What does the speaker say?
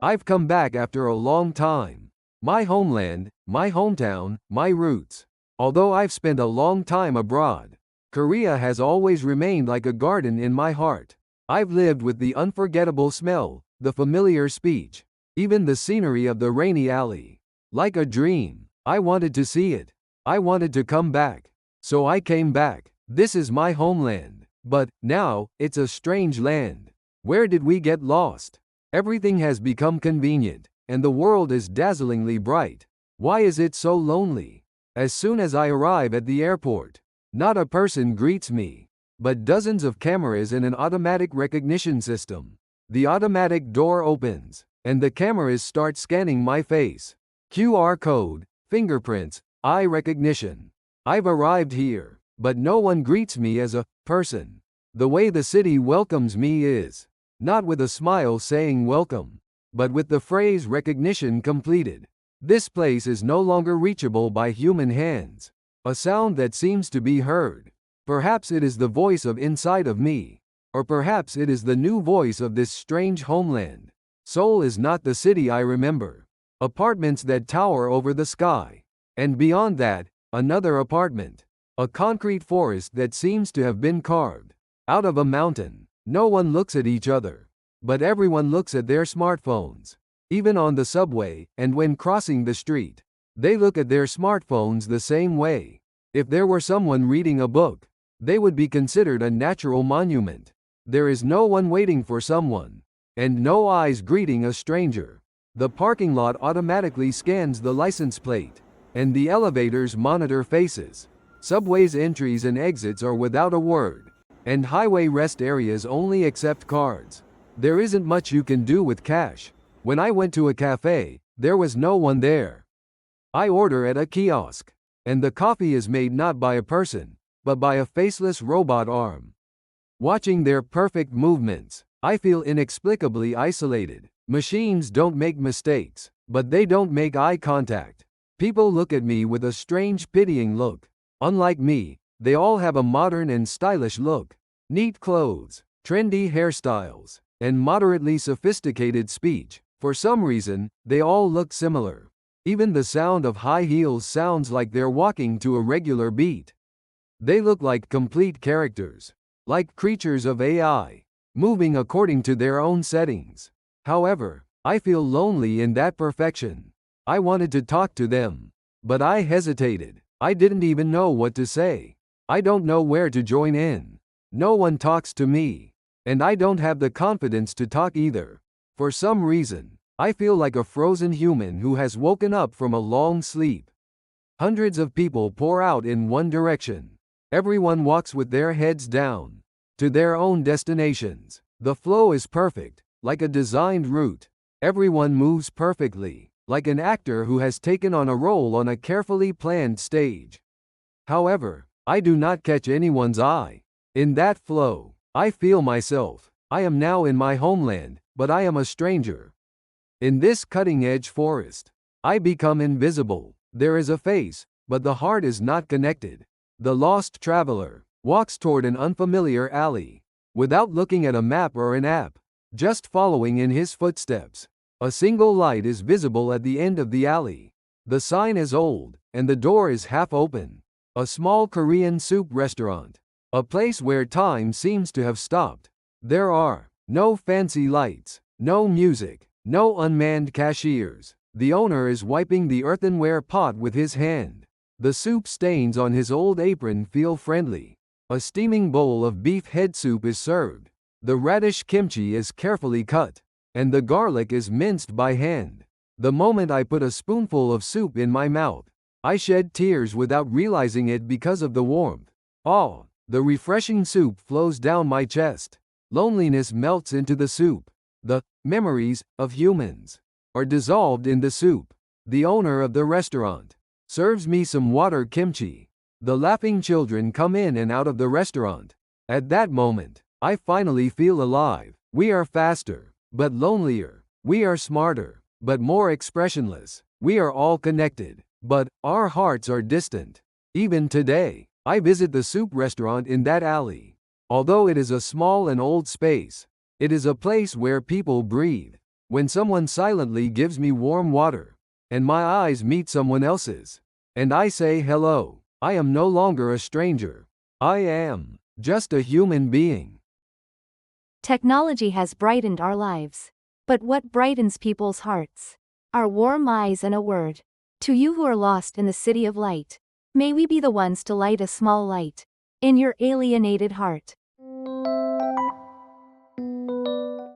I've come back after a long time. My homeland, my hometown, my roots. Although I've spent a long time abroad, Korea has always remained like a garden in my heart. I've lived with the unforgettable smell, the familiar speech, even the scenery of the rainy alley. Like a dream, I wanted to see it. I wanted to come back. So I came back. This is my homeland. But, now, it's a strange land. Where did we get lost? Everything has become convenient, and the world is dazzlingly bright. Why is it so lonely? As soon as I arrive at the airport, not a person greets me, but dozens of cameras and an automatic recognition system. The automatic door opens, and the cameras start scanning my face. QR code, fingerprints, eye recognition. I've arrived here, but no one greets me as a person. The way the city welcomes me is not with a smile saying welcome, but with the phrase recognition completed. This place is no longer reachable by human hands. A sound that seems to be heard. Perhaps it is the voice of inside of me. Or perhaps it is the new voice of this strange homeland. Seoul is not the city I remember. Apartments that tower over the sky. And beyond that, another apartment. A concrete forest that seems to have been carved out of a mountain. No one looks at each other, but everyone looks at their smartphones. Even on the subway, and when crossing the street, they look at their smartphones the same way. If there were someone reading a book, they would be considered a natural monument. There is no one waiting for someone, and no eyes greeting a stranger. The parking lot automatically scans the license plate, and the elevators monitor faces. Subways' entries and exits are without a word, and highway rest areas only accept cards. There isn't much you can do with cash. When I went to a cafe, there was no one there. I order at a kiosk, and the coffee is made not by a person, but by a faceless robot arm. Watching their perfect movements, I feel inexplicably isolated. Machines don't make mistakes, but they don't make eye contact. People look at me with a strange pitying look. Unlike me, they all have a modern and stylish look. Neat clothes, trendy hairstyles, and moderately sophisticated speech. For some reason, they all look similar. Even the sound of high heels sounds like they're walking to a regular beat. They look like complete characters, like creatures of AI, moving according to their own settings. However, I feel lonely in that perfection. I wanted to talk to them, but I hesitated. I didn't even know what to say. I don't know where to join in. No one talks to me, and I don't have the confidence to talk either. For some reason, I feel like a frozen human who has woken up from a long sleep. Hundreds of people pour out in one direction. Everyone walks with their heads down, to their own destinations. The flow is perfect, like a designed route. Everyone moves perfectly, like an actor who has taken on a role on a carefully planned stage. However, I do not catch anyone's eye. In that flow, I feel myself. I am now in my homeland, but I am a stranger. In this cutting-edge forest, I become invisible. There is a face, but the heart is not connected. The lost traveler walks toward an unfamiliar alley, without looking at a map or an app, just following in his footsteps. A single light is visible at the end of the alley. The sign is old, and the door is half open. A small Korean soup restaurant. A place where time seems to have stopped. There are no fancy lights, no music, no unmanned cashiers. The owner is wiping the earthenware pot with his hand. The soup stains on his old apron feel friendly. A steaming bowl of beef head soup is served. The radish kimchi is carefully cut, and the garlic is minced by hand. The moment I put a spoonful of soup in my mouth, I shed tears without realizing it because of the warmth. Oh, the refreshing soup flows down my chest. Loneliness melts into the soup. The memories of humans are dissolved in the soup. The owner of the restaurant serves me some water kimchi. The laughing children come in and out of the restaurant. At that moment, I finally feel alive. We are faster, but lonelier. We are smarter, but more expressionless. We are all connected, but our hearts are distant. Even today, I visit the soup restaurant in that alley. Although it is a small and old space, it is a place where people breathe, When someone silently gives me warm water, and my eyes meet someone else's, and I say hello, I am no longer a stranger. I am just a human being. Technology has brightened our lives. But what brightens people's hearts? Our warm eyes and a word. To you who are lost in the city of light, may we be the ones to light a small light in your alienated heart.